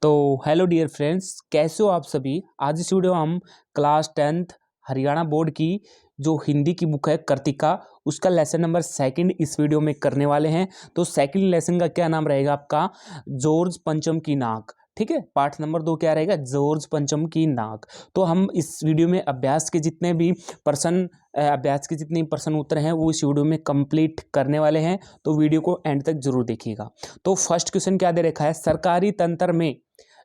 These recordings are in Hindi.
तो हेलो डियर फ्रेंड्स, कैसे हो आप सभी। आज इस वीडियो में हम क्लास 10th हरियाणा बोर्ड की जो हिंदी की बुक है कृतिका, उसका लेसन नंबर 2 इस वीडियो में करने वाले हैं। तो सेकंड लेसन का क्या नाम रहेगा आपका, जॉर्ज पंचम की नाक। ठीक है, पाठ नंबर 2 क्या रहेगा, जॉर्ज पंचम की नाक। तो हम इस वीडियो में अभ्यास के जितने भी प्रश्न उत्तर हैं वो इस वीडियो में कंप्लीट करने वाले हैं। तो वीडियो को एंड तक जरूर देखिएगा। तो फर्स्ट क्वेश्चन क्या दे रखा है, सरकारी तंत्र में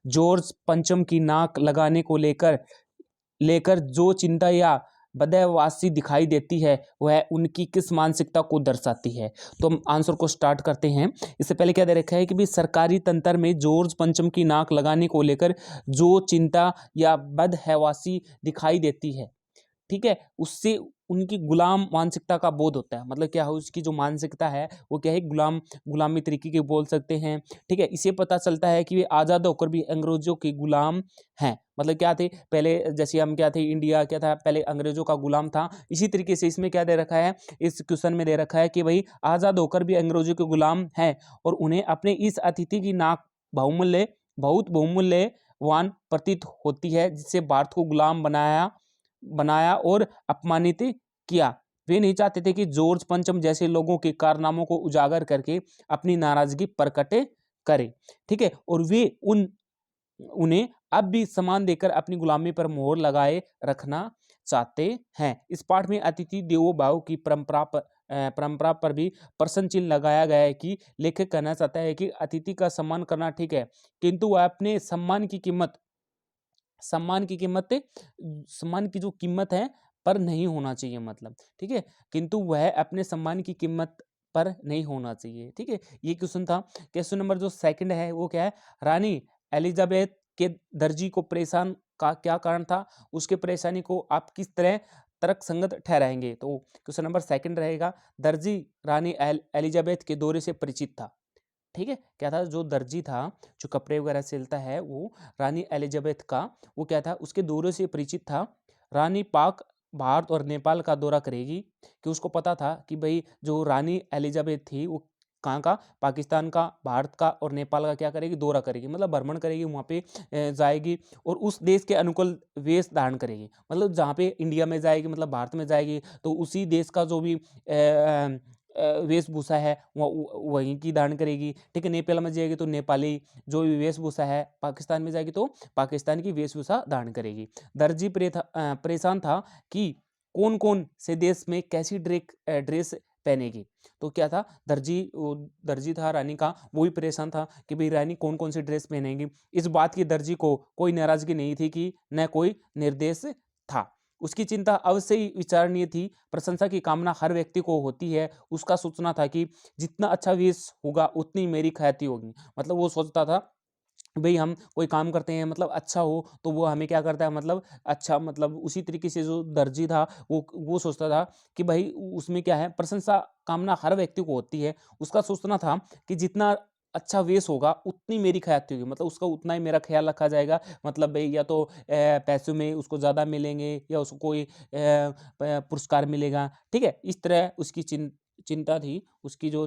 जॉर्ज पंचम की नाक लगाने को लेकर लेकर जो चिंता या बदहवासी दिखाई देती है वह उनकी किस मानसिकता को दर्शाती है। तो हम आंसर को स्टार्ट करते हैं। इससे पहले क्या दे रखा है कि भी सरकारी तंत्र में जॉर्ज पंचम की नाक लगाने को लेकर जो चिंता या बदहवासी दिखाई देती है, ठीक है, उससे उनकी गुलाम मानसिकता का बोध होता है। मतलब क्या है, उसकी जो मानसिकता है वो क्या है, गुलामी तरीके की बोल सकते हैं। ठीक है, इसे पता चलता है कि वे आज़ाद होकर भी अंग्रेजों के गुलाम हैं। मतलब क्या थे पहले, जैसे हम क्या थे, इंडिया क्या था पहले अंग्रेजों का गुलाम था। इसी तरीके से इसमें क्या दे रखा है, इस क्वेश्चन में दे रखा है कि भाई आज़ाद होकर भी अंग्रेजों के गुलाम हैं और उन्हें अपने इस अतिथि की नाक बहुत बहुमूल्यवान प्रतीत होती है, जिससे भारत को गुलाम बनाया और अपमानित किया। वे नहीं चाहते थे कि जॉर्ज पंचम जैसे लोगों के कारनामों को उजागर करके अपनी नाराजगी प्रकट करें। ठीक है, और वे उन्हें अब भी सम्मान देकर अपनी गुलामी पर मोहर लगाए रखना चाहते हैं। इस पाठ में अतिथि देवो भव की परंपरा पर भी प्रश्न चिन्ह लगाया गया है कि लेखक कहना चाहता है कि अतिथि का सम्मान करना ठीक है, किंतु वह अपने सम्मान की जो कीमत है पर नहीं होना चाहिए। मतलब ठीक है, किंतु वह अपने सम्मान की कीमत पर नहीं होना चाहिए। ठीक है, ये क्वेश्चन था। क्वेश्चन नंबर जो सेकंड है वो क्या है, रानी एलिजाबेथ के दर्जी को परेशान का क्या कारण था, उसके परेशानी को आप किस तरह तर्क संगत ठहराएंगे। तो क्वेश्चन नंबर सेकंड रहेगा, दर्जी रानी एलिजाबेथ के दौरे से परिचित था। ठीक है, क्या था, जो दर्जी था जो कपड़े वगैरह सिलता है वो रानी एलिजाबेथ का वो क्या था, उसके दौरे से परिचित था। रानी पाक भारत और नेपाल का दौरा करेगी, कि उसको पता था कि भाई जो रानी एलिजाबेथ थी वो कहाँ का, पाकिस्तान का, भारत का और नेपाल का क्या करेगी, दौरा करेगी, मतलब भ्रमण करेगी, वहाँ पे जाएगी और उस देश के अनुकूल वेश धारण करेगी। मतलब जहाँ पे इंडिया में जाएगी, मतलब भारत में जाएगी, तो उसी देश का जो भी वेशभूषा है वहीं की धारण करेगी। ठीक है, नेपाल में जाएगी तो नेपाली जो भी वेशभूषा है, पाकिस्तान में जाएगी तो पाकिस्तान की वेशभूषा धारण करेगी। दर्जी परेशान था कि कौन कौन से देश में कैसी ड्रेस पहनेगी। तो क्या था, दर्जी था रानी का, वो भी परेशान था कि भाई रानी कौन कौन सी ड्रेस पहनेगी। इस बात की दर्जी को कोई नाराजगी नहीं थी कि न कोई निर्देश था। उसकी चिंता अवश्य ही विचारणीय थी। प्रशंसा की कामना हर व्यक्ति को होती है। उसका सोचना था कि जितना अच्छा वेश होगा उतनी मेरी ख्याति होगी। मतलब वो सोचता था भाई हम कोई काम करते हैं, मतलब अच्छा हो तो वो हमें क्या करता है, मतलब अच्छा, मतलब उसी तरीके से जो दर्जी था वो सोचता था कि भाई उसमें क्या है, प्रशंसा कामना हर व्यक्ति को होती है। उसका सोचना था कि जितना अच्छा वेश होगा उतनी मेरी ख्याति होगी, मतलब उसका उतना ही मेरा ख्याल रखा जाएगा। मतलब भाई या तो पैसों में उसको ज़्यादा मिलेंगे या उसको कोई पुरस्कार मिलेगा। ठीक है, इस तरह उसकी चिंता थी। उसकी जो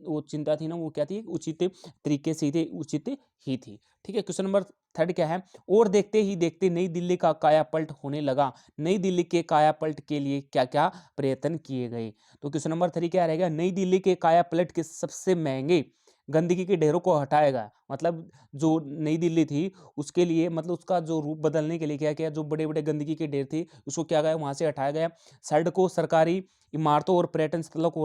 वो चिंता थी ना, वो क्या थी, उचित तरीके से थी, उचित ही थी। ठीक है, क्वेश्चन नंबर थर्ड क्या है, और देखते ही देखते नई दिल्ली का कायापलट होने लगा। नई दिल्ली के कायापलट के लिए क्या क्या प्रयत्न किए गए। तो क्वेश्चन नंबर 3 क्या रहेगा, नई दिल्ली के कायापलट के सबसे महंगे गंदगी के ढेरों को हटाएगा। मतलब जो नई दिल्ली थी उसके लिए, मतलब उसका जो रूप बदलने के लिए क्या किया, जो बड़े बड़े गंदगी के ढेर थे उसको क्या गया, वहां से हटाया गया। सड़कों, सरकारी इमारतों और पर्यटन स्थलों को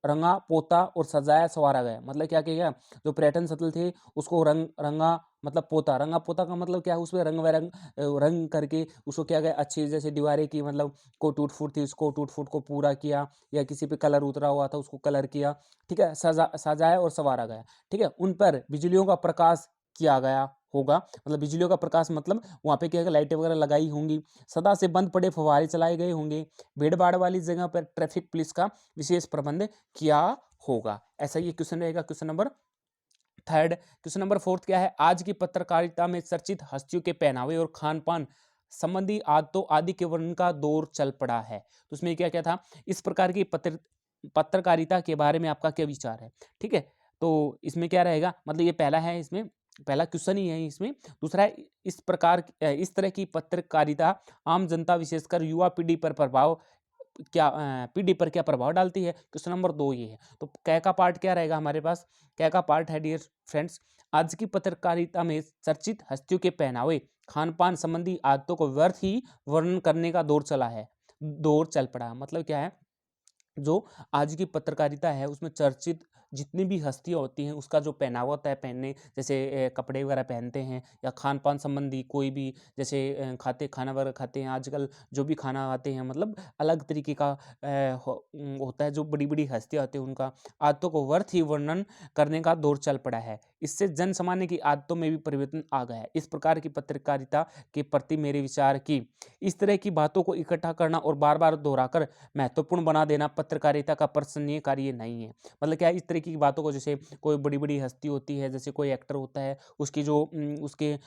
रंगा पोता और सजाया संवारा गया। मतलब क्या किया, जो पर्यटन स्थल थे उसको रंगा, मतलब रंगा पोता का मतलब क्या है, उसमें रंग करके उसको क्या गया, अच्छी जैसे दीवारें की, मतलब को टूट फूट थी उसको टूट फूट को पूरा किया, या किसी पे कलर उतरा हुआ था उसको कलर किया। ठीक है, सजाया और संवारा गया। ठीक है, उन पर बिजलियों का प्रकाश किया गया होगा। मतलब बिजलियों का प्रकाश मतलब वहाँ पे क्या लाइटें वगैरह लगाई होंगी। सदा से बंद पड़े फव्वारे चलाए गए होंगे। भीड़ भाड़ वाली जगह पर ट्रैफिक पुलिस का विशेष प्रबंध किया होगा। ऐसा ये क्वेश्चन रहेगा, question number third. Question number fourth क्या है, आज की पत्रकारिता में चर्चित हस्तियों के पहनावे और खान पान संबंधी आदतों आदि के वर्णन का दौर चल पड़ा है। तो उसमें क्या क्या था, इस प्रकार की पत्रकारिता के बारे में आपका क्या विचार है। ठीक है, तो इसमें क्या रहेगा, मतलब ये पहला है, इसमें पहला क्वेश्चन ही है इसमें। दूसरा है, इस तरह की पत्रकारिता आम जनता विशेषकर युवा पीढ़ी पर क्या प्रभाव डालती है। क्वेश्चन नंबर 2 ये है। तो कै का पार्ट क्या रहेगा हमारे पास? कै का पार्ट है डियर फ्रेंड्स, आज की पत्रकारिता में चर्चित हस्तियों के पहनावे, खान पान संबंधी आदतों को व्यर्थ ही वर्णन करने का दौर चल पड़ा। मतलब क्या है, जो आज की पत्रकारिता है उसमें चर्चित जितनी भी हस्तियाँ होती हैं उसका जो पहनावा होता है, पहनने जैसे कपड़े वगैरह पहनते हैं, या खान पान संबंधी कोई भी, जैसे खाना वगैरह खाते हैं आजकल, जो भी खाना खाते हैं, मतलब अलग तरीके का होता है। जो बड़ी बड़ी हस्तियाँ होती हैं उनका आदतों को व्यर्थ ही वर्णन करने का दौर चल पड़ा है। इससे जन सामान्य की आदतों में भी परिवर्तन आ गया है। इस प्रकार की पत्रकारिता के प्रति मेरे विचार की, इस तरह की बातों को इकट्ठा करना और बार बार दोहराकर महत्वपूर्ण बना देना पत्रकारिता का प्रशंसनीय कार्य नहीं है। मतलब क्या है, इस तरीके की बातों को, जैसे कोई बड़ी बड़ी हस्ती होती है, जैसे कोई एक्टर होता है, उसकी जो उसके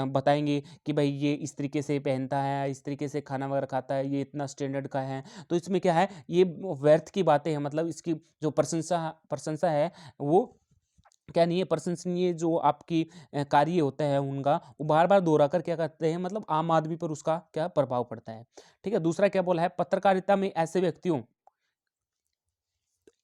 बताएंगे कि भाई ये इस तरीके से पहनता है, इस तरीके से खाना वगैरह खाता है, ये इतना स्टैंडर्ड का है। तो इसमें क्या है, ये व्यर्थ की बातें हैं। मतलब इसकी जो प्रशंसा है वो क्या नहीं है, प्रशंसनीय जो आपकी कार्य होता है उनका, वो बार बार दोहरा कर क्या करते हैं, मतलब आम आदमी पर उसका क्या प्रभाव पड़ता है। ठीक है। दूसरा क्या बोला है, पत्रकारिता में ऐसे व्यक्तियों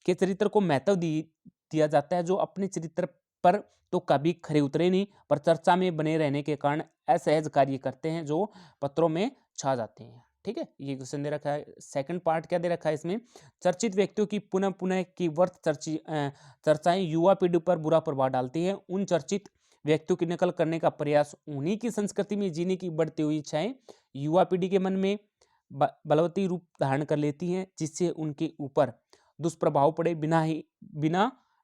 के चरित्र को महत्व दिया जाता है जो अपने चरित्र पर तो कभी खरे उतरे नहीं, पर चर्चा में बने रहने के कारण असहज कार्य करते हैं जो पत्रों में छा जाते हैं। ठीक है, ये क्वेश्चन दे रखा है। सेकंड पार्ट क्या दे रखा है इसमें, चर्चित व्यक्तियों की पुनः पुनः की चर्चाएं युवा पीढ़ी पर बुरा प्रभाव डालती है। उन चर्चित व्यक्तियों की नकल करने का प्रयास, उन्हीं की संस्कृति में जीने की बढ़ती हुई इच्छाएं युवा पीढ़ी के मन में बलवती रूप धारण कर लेती हैं, जिससे उनके ऊपर दुष्प्रभाव पड़े बिना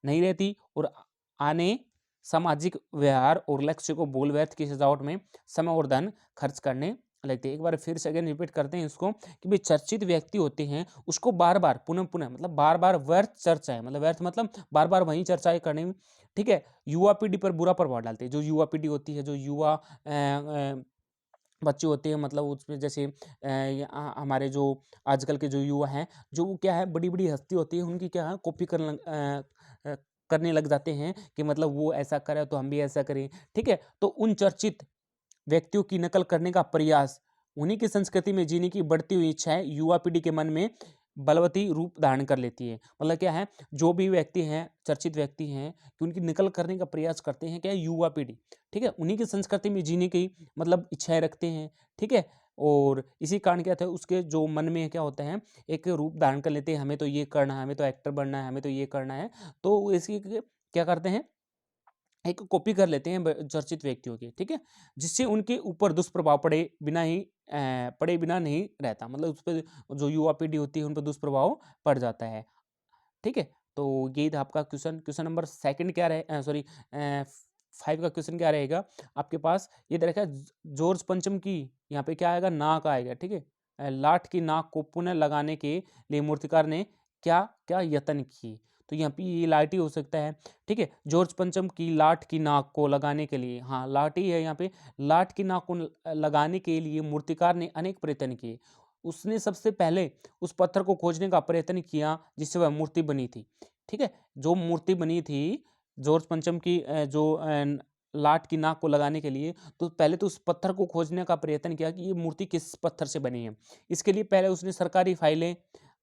नहीं रहती, और आने सामाजिक व्यवहार और लक्ष्य को बोल व्यर्थ की सजावट में समय और धन खर्च करने लगते हैं। एक बार फिर से अगेन रिपीट करते हैं इसको कि भाई चर्चित व्यक्ति होते हैं, उसको बार बार पुनः पुनः, मतलब बार बार व्यर्थ चर्चाएं, मतलब व्यर्थ मतलब बार बार वही चर्चाएं करने में, ठीक है, युवा पीढ़ी पर बुरा प्रभाव डालते हैं। जो युवा पीढ़ी होती है, जो युवा बच्चे होते हैं, मतलब उसमें जैसे हमारे जो आजकल के जो युवा हैं, जो वो क्या है, बड़ी बड़ी हस्ती होती है उनकी क्या है, कॉपी करने लग जाते हैं कि मतलब वो ऐसा करे तो हम भी ऐसा करें। ठीक है, तो उन चर्चित व्यक्तियों की नकल करने का प्रयास, उन्हीं की संस्कृति में जीने की बढ़ती हुई इच्छाएं युवा पीढ़ी के मन में बलवती रूप धारण कर लेती है। मतलब क्या है, जो भी व्यक्ति हैं, चर्चित व्यक्ति हैं, कि उनकी नकल करने का प्रयास करते हैं, क्या है, युवा पीढ़ी। ठीक है, उन्हीं की संस्कृति में जीने की मतलब इच्छाएं रखते हैं। ठीक है, और इसी कारण क्या था, उसके जो मन में क्या होता है, एक रूप धारण कर लेते हैं, हमें तो ये करना है, हमें तो एक्टर बनना है, हमें तो ये करना है। तो इसकी क्या करते हैं, एक कॉपी कर लेते हैं चर्चित व्यक्तियों की। ठीक है, जिससे उनके ऊपर दुष्प्रभाव पड़े बिना नहीं रहता। मतलब उस पर जो युवा पीढ़ी होती है उन पर दुष्प्रभाव पड़ जाता है। ठीक है, तो यही था आपका क्वेश्चन। क्वेश्चन नंबर सेकंड क्या रहे, सॉरी 5 का क्वेश्चन क्या रहेगा आपके पास, ये दे रखा है, जॉर्ज पंचम की, यहाँ पे क्या आएगा, नाक आएगा। ठीक है, लाठ की नाक को पुनः लगाने के लिए मूर्तिकार ने क्या क्या यत्न किए। तो यहाँ पे ये लाठी हो सकता है। ठीक है, जॉर्ज पंचम की लाठ की नाक को लगाने के लिए, हाँ लाठी है यहाँ पे, लाठ की नाक को लगाने के लिए मूर्तिकार ने अनेक प्रयत्न किए। उसने सबसे पहले उस पत्थर को खोजने का प्रयत्न किया जिससे वह मूर्ति बनी थी। ठीक है, जो मूर्ति बनी थी जॉर्ज पंचम की, जो लाठ की नाक को लगाने के लिए, तो पहले तो उस पत्थर को खोजने का प्रयत्न किया कि ये मूर्ति किस पत्थर से बनी है। इसके लिए पहले उसने सरकारी फाइलें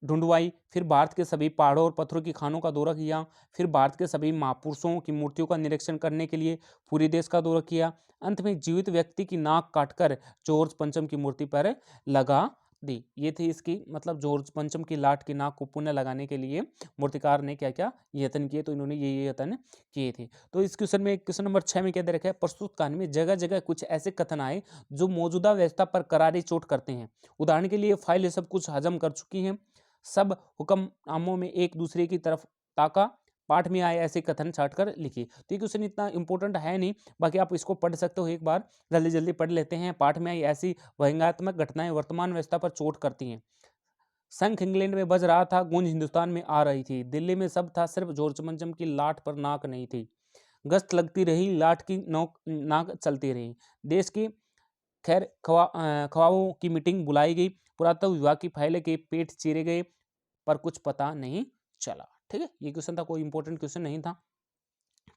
ढूंढवाई, फिर भारत के सभी पहाड़ों और पत्थरों की खानों का दौरा किया, फिर भारत के सभी महापुरुषों की मूर्तियों का निरीक्षण करने के लिए पूरे देश का दौरा किया। अंत में जीवित व्यक्ति की नाक काटकर जॉर्ज पंचम की मूर्ति पर लगा दी। ये थी इसकी, मतलब जॉर्ज पंचम की लाठ की नाक को पुनः लगाने के लिए मूर्तिकार ने क्या क्या यत्न किए, तो इन्होंने ये यत्न किए थे। तो इस क्वेश्चन में, क्वेश्चन नंबर 6 में क्या दे रखा है, प्रस्तुत कहानी में जगह जगह कुछ ऐसे कथन आए जो मौजूदा व्यवस्था पर करारी चोट करते हैं। उदाहरण के लिए, फाइल ये सब कुछ हजम कर चुकी है, सब हुक्मनामों में एक दूसरे की तरफ ताका, पाठ में आए ऐसे कथन छाट कर लिखिए। तो ये क्वेश्चन इतना इंपॉर्टेंट है नहीं, बाकी आप इसको पढ़ सकते हो, एक बार जल्दी जल्दी पढ़ लेते हैं। पाठ में आई ऐसी व्यंग्यात्मक घटनाएं वर्तमान व्यवस्था पर चोट करती हैं। शंख इंग्लैंड में बज रहा था, गूंज हिंदुस्तान में आ रही थी, दिल्ली में सब था, सिर्फ जॉर्ज पंचम की लाठ पर नाक नहीं थी। गश्त लगती रही, लाठ की नाक चलती रही। देश की ख्वाबों की मीटिंग बुलाई गई, पुरातत्व विभाग की फाइलें के पेट चीरे गए, पर कुछ पता नहीं चला। ठीक है, ये क्वेश्चन था, कोई इंपॉर्टेंट क्वेश्चन नहीं था।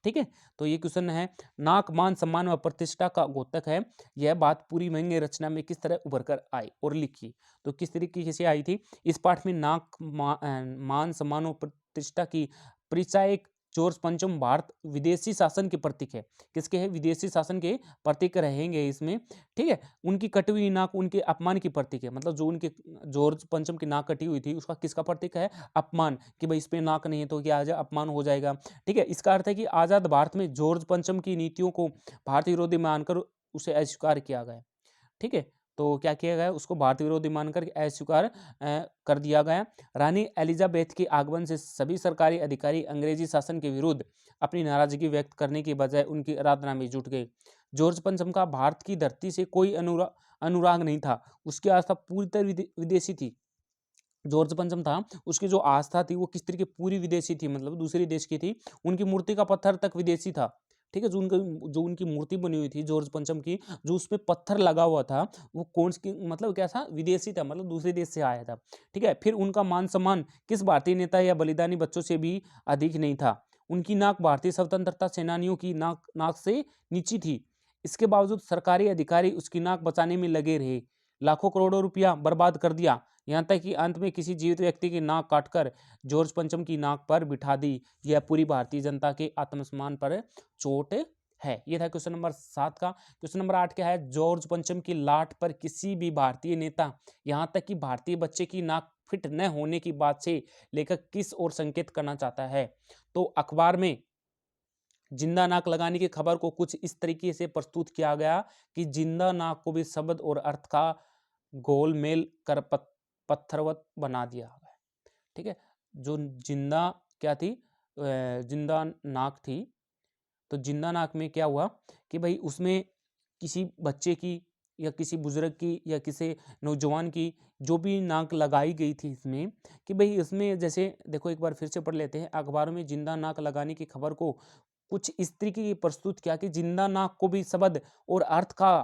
ठीक है, तो ये क्वेश्चन है, नाक मान सम्मान व प्रतिष्ठा का द्योतक है, यह बात पूरी व्यंग्य रचना में किस तरह उभर कर आई और लिखी। तो किस तरीके से आई थी। इस पाठ में नाक मान सम्मान व प्रतिष्ठा की परिचायक जॉर्ज पंचम भारत विदेशी शासन के प्रतीक है। किसके है, विदेशी शासन के प्रतीक रहेंगे इसमें। ठीक है, उनकी कटी हुई नाक उनके अपमान की प्रतीक है, मतलब जो उनके जॉर्ज पंचम की नाक कटी हुई थी उसका किसका प्रतीक है, अपमान, कि भाई इस पे नाक नहीं है तो क्या अपमान हो जाएगा। ठीक है, इसका अर्थ है कि आजाद भारत में जॉर्ज पंचम की नीतियों को भारत विरोधी मानकर उसे अस्वीकार किया गया। ठीक है, तो क्या किया गया, उसको भारत विरोधी मानकर अस्वीकार कर दिया गया। रानी एलिजाबेथ के आगमन से सभी सरकारी अधिकारी अंग्रेजी शासन के विरुद्ध अपनी नाराजगी व्यक्त करने की बजाय उनकी आराधना में जुट गए। जॉर्ज पंचम का भारत की धरती से कोई अनुराग नहीं था, उसकी आस्था पूरी तरह विदेशी थी। जॉर्ज पंचम था, उसकी जो आस्था थी वो किस तरीके पूरी विदेशी थी, मतलब दूसरे देश की थी। उनकी मूर्ति का पत्थर तक विदेशी था। ठीक है, जो उनकी मूर्ति बनी हुई थी जॉर्ज पंचम की, जो उसपे पत्थर लगा हुआ था, वो कौन सी, मतलब क्या था, विदेशी था, मतलब दूसरे देश से आया था। ठीक है, फिर उनका मान सम्मान किस भारतीय नेता या बलिदानी बच्चों से भी अधिक नहीं था। उनकी नाक भारतीय स्वतंत्रता सेनानियों की नाक से नीची थी। इसके बावजूद सरकारी अधिकारी उसकी नाक बचाने में लगे रहे, लाखों करोड़ों रुपया बर्बाद कर दिया, यहाँ तक कि अंत में किसी जीवित व्यक्ति की नाक काटकर जॉर्ज पंचम की नाक पर बिठा दी। यह पूरी भारतीय जनता के आत्मसम्मान पर चोट है। यह था क्वेश्चन नंबर 7 का। क्वेश्चन नंबर 8 क्या है, जॉर्ज पंचम की लाट पर किसी भी भारतीय नेता, यहाँ तक कि भारतीय बच्चे की नाक फिट न होने की बात से लेखक किस ओर संकेत करना चाहता है। तो अखबार में जिंदा नाक लगाने की खबर को कुछ इस तरीके से प्रस्तुत किया गया कि जिंदा नाक को भी शब्द और अर्थ का गोलमेल कर पत्थरवत बना दिया गया। ठीक है, जो जिंदा क्या थी, जिंदा नाक थी, तो जिंदा नाक में क्या हुआ कि भाई उसमें किसी बच्चे की या किसी बुजुर्ग की या किसी नौजवान की जो भी नाक लगाई गई थी इसमें, कि भाई इसमें जैसे देखो एक बार फिर से पढ़ लेते हैं। अखबारों में जिंदा नाक लगाने की खबर को कुछ इस तरीके की प्रस्तुत किया कि जिंदा नाक को भी शब्द और अर्थ का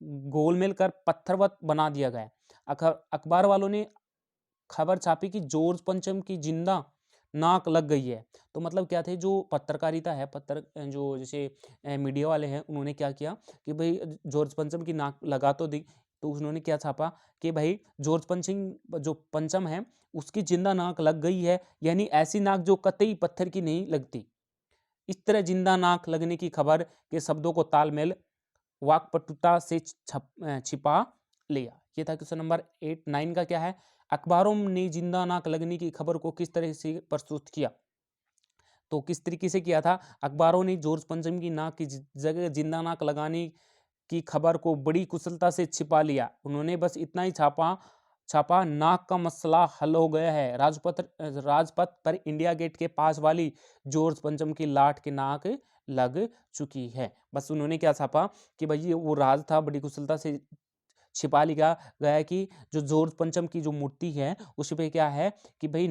गोलमेल कर पत्थरवत बना दिया गया। अखबार वालों ने खबर छापी कि जॉर्ज पंचम की जिंदा नाक लग गई है। तो मतलब क्या थे, जो पत्रकारिता है, जो जैसे मीडिया वाले हैं, उन्होंने क्या किया कि भाई जॉर्ज पंचम की नाक लगा तो दी, तो उन्होंने क्या छापा कि भाई जॉर्ज पंचम जो पंचम है उसकी जिंदा नाक लग गई है, यानी ऐसी नाक जो कतई पत्थर की नहीं लगती। इस तरह जिंदा नाक लगने की खबर के शब्दों को तालमेल वाक्पटुता से छिपा लिया। ये था क्वेश्चन नंबर 8 9 का क्या है, अखबारों ने जिंदा नाक लगने की खबर को किस तरह से प्रस्तुत किया। तो किस तरीके से किया था, अखबारों ने जॉर्ज पंचम की नाक की जगह जिंदा नाक लगाने की खबर को बड़ी कुशलता से छिपा लिया। उन्होंने बस इतना ही छापा छापा नाक का मसला हल हो गया है, राजपथ पर इंडिया गेट के पास वाली जॉर्ज पंचम की लाट की नाक लग चुकी है। बस उन्होंने क्या छापा कि भाई ये वो राज था, बड़ी कुशलता से छिपा लिया गया है कि जो जॉर्ज पंचम की जो मूर्ति है उस पे क्या है कि भाई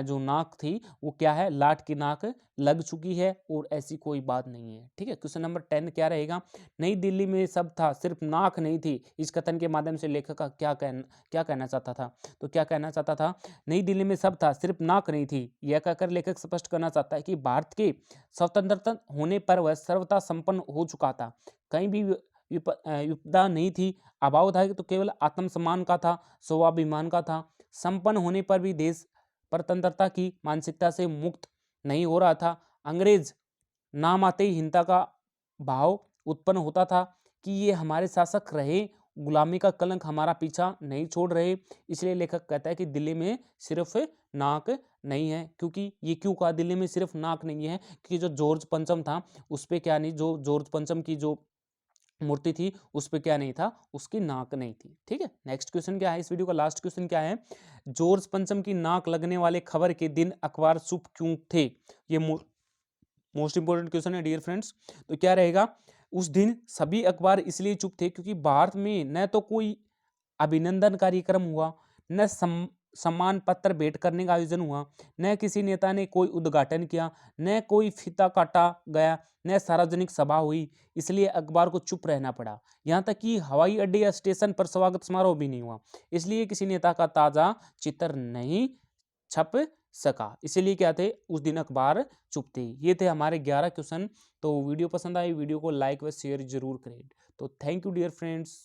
जो नाक थी वो क्या है, लाट की नाक लग चुकी है और ऐसी कोई बात नहीं है। ठीक है, क्वेश्चन नंबर 10 क्या रहेगा, नई दिल्ली में सब था सिर्फ नाक नहीं थी। इस कथन के माध्यम से लेखक का क्या कहना चाहता था। तो क्या कहना चाहता था, नई दिल्ली में सब था सिर्फ नाक नहीं थी, यह कहकर लेखक स्पष्ट करना चाहता है कि भारत के स्वतंत्रता होने पर वह सर्वथा संपन्न हो चुका था। कहीं भी विपदा नहीं थी, अभाव था तो केवल आत्मसम्मान का था, स्वाभिमान का था। संपन्न होने पर भी देश स्वतंत्रता की मानसिकता से मुक्त नहीं हो रहा था। अंग्रेज नाम आते ही हिंसा का भाव उत्पन्न होता था कि ये हमारे शासक रहे, गुलामी का कलंक हमारा पीछा नहीं छोड़ रहे। इसलिए लेखक कहता है कि दिल्ली में सिर्फ नाक नहीं है। क्योंकि ये क्यों कहा दिल्ली में सिर्फ नाक नहीं है, क्योंकि जो जॉर्ज पंचम था उस पर क्या नहीं, जो जॉर्ज पंचम की जो मूर्ति थी उस पे क्या नहीं था, उसकी नाक नहीं थी। ठीक है, नेक्स्ट क्वेश्चन क्या है, इस वीडियो का लास्ट क्वेश्चन क्या है, जॉर्ज पंचम की नाक लगने वाले खबर के दिन अखबार चुप क्यों थे। ये मोस्ट इंपोर्टेंट क्वेश्चन है डियर फ्रेंड्स। तो क्या रहेगा, उस दिन सभी अखबार इसलिए चुप थे क्योंकि भारत में न तो कोई अभिनंदन कार्यक्रम हुआ, न सम्मान पत्र भेंट करने का आयोजन हुआ, न किसी नेता ने कोई उद्घाटन किया, न कोई फीता काटा गया, न सार्वजनिक सभा हुई। इसलिए अखबार को चुप रहना पड़ा। यहाँ तक कि हवाई अड्डे या स्टेशन पर स्वागत समारोह भी नहीं हुआ। इसलिए किसी नेता का ताजा चित्र नहीं छप सका, इसीलिए क्या थे उस दिन अखबार चुप थे। ये थे हमारे 11 क्वेश्चन। तो वीडियो पसंद आई, वीडियो को लाइक व शेयर जरूर करें। तो थैंक यू डियर फ्रेंड्स।